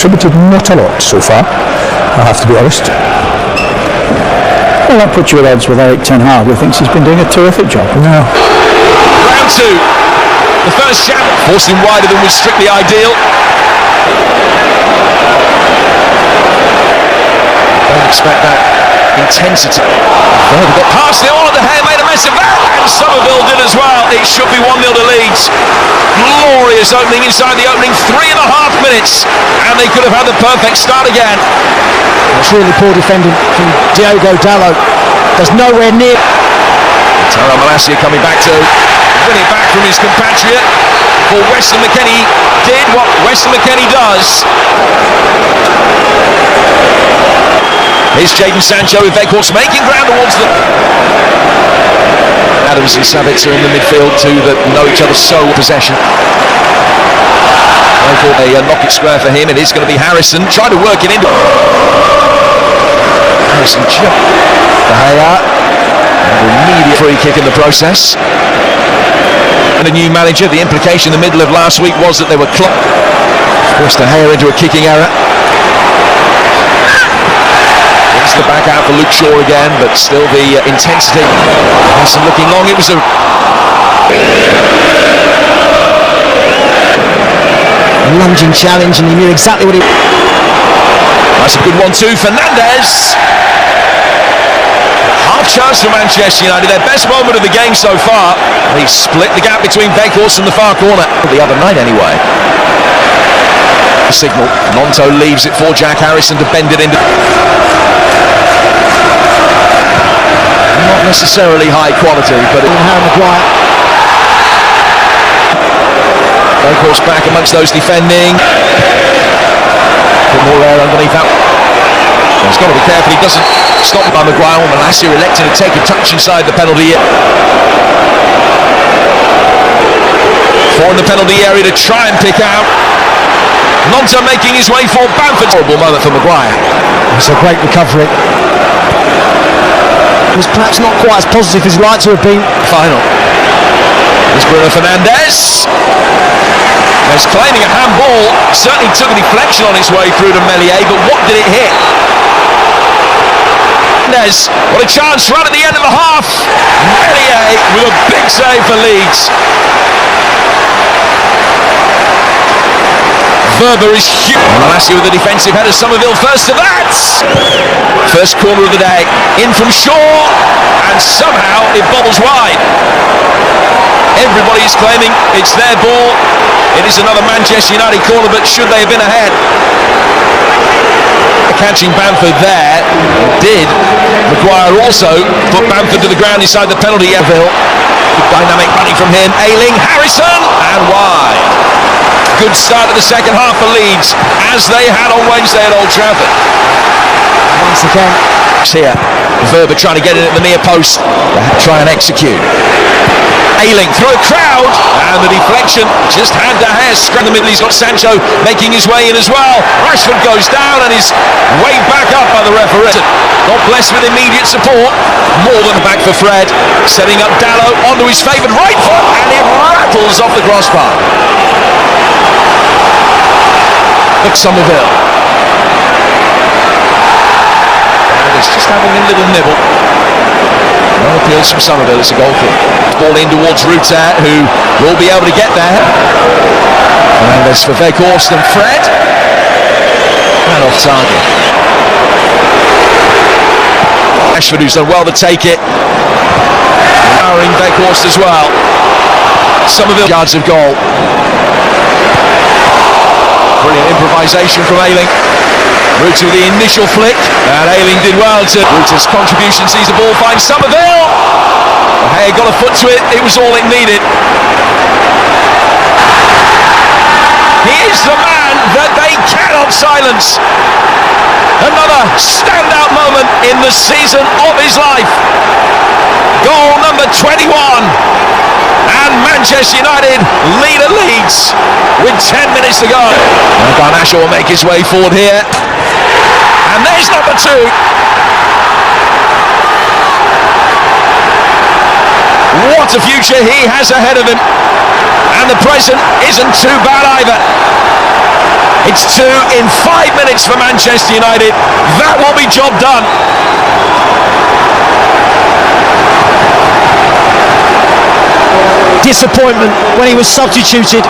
contributed not a lot so far, I have to be honest. Well, that puts you at odds with Eric Ten Hag, who thinks he's been doing a terrific job. No. Round two. The first shot, forced him wider than was strictly ideal. Don't expect that intensity. He got past it all at the hair, made a mess of that, and Somerville did as well. It should be 1-0 to Leeds. Glorious opening inside the opening 3.5 minutes, and they could have had the perfect start again. It's really poor defending from Diogo Dalot. There's nowhere near. Tara Malacia coming back to win it back from his compatriot. For Weston McKennie did what Weston McKennie does. Here's Jadon Sancho with Weghorst making ground towards the... Adams and Sabitzer in the midfield, two that know each other so possession. A knock it square for him. It is going to be Harrison. Try to work it into... Harrison jump. De Gea. An immediate free kick in the process. And a new manager. The implication in the middle of last week was that they were forced De Gea into a kicking error. It's the back out for Luke Shaw again, but still the intensity. Harrison looking long. It was a lunging challenge, and he knew exactly what he... That's a good one too. Fernandes. Half chance for Manchester United. Their best moment of the game so far. He split the gap between Weghorst and the far corner. The other night anyway. Signal. Nonto leaves it for Jack Harrison to bend it into... Not necessarily high quality, but... Harry Maguire. Weghorst back amongst those defending. Put more air underneath that. He's got to be careful he doesn't stop by Maguire. Malacia electing to take a touch inside the penalty area. Four in the penalty area to try and pick out. Nonto making his way for Bamford. Horrible moment for Maguire. It's a great recovery. It was perhaps not quite as positive as he'd like to have been. Final. There's Bruno Fernandes. He's claiming a handball. Certainly took a deflection on its way through to Meslier, but what did it hit? Fernandes, what a chance right at the end of the half. Meslier with a big save for Leeds. Verber is huge. Malacia with the defensive header. Somerville first to that. First corner of the day. In from Shaw, and somehow it bobbles wide. Everybody is claiming it's their ball. It is another Manchester United corner, but should they have been ahead? Catching Bamford there did. Maguire also put Bamford to the ground inside the penalty area. Good dynamic running from him. Ayling, Harrison, and wide. Good start of the second half for Leeds, as they had on Wednesday at Old Trafford. Once again. Here, Verber trying to get it at the near post. Try and execute. Ayling through a crowd, and the deflection just had De Gea in the middle. He's got Sancho making his way in as well. Rashford goes down and is waved back up by the referee. Not blessed with immediate support. More than back for Fred, setting up Dalot onto his favoured right foot, and it rattles off the crossbar. Look, Somerville. And it's just having a little nibble. No appeals from Somerville. It's a goal kick. Ball in towards Rutter, who will be able to get there. And there's for Weghorst and Fred. And off target. Rashford, who's done well to take it. Empowering Weghorst as well. Somerville yards of goal. Brilliant improvisation from Ayling. Rutter with the initial flick, and Ayling did well to... Rutter's contribution sees the ball find Somerville. Hey, got a foot to it. It was all it needed. He is the man that they cannot silence. Another standout moment in the season of his life. Goal number 21. And Manchester United lead at Leeds with 10 minutes to go. And Garnacho will make his way forward here. And there's number 2. What a future he has ahead of him. And the present isn't too bad either. It's 2 in 5 minutes for Manchester United. That will be job done. Disappointment when he was substituted.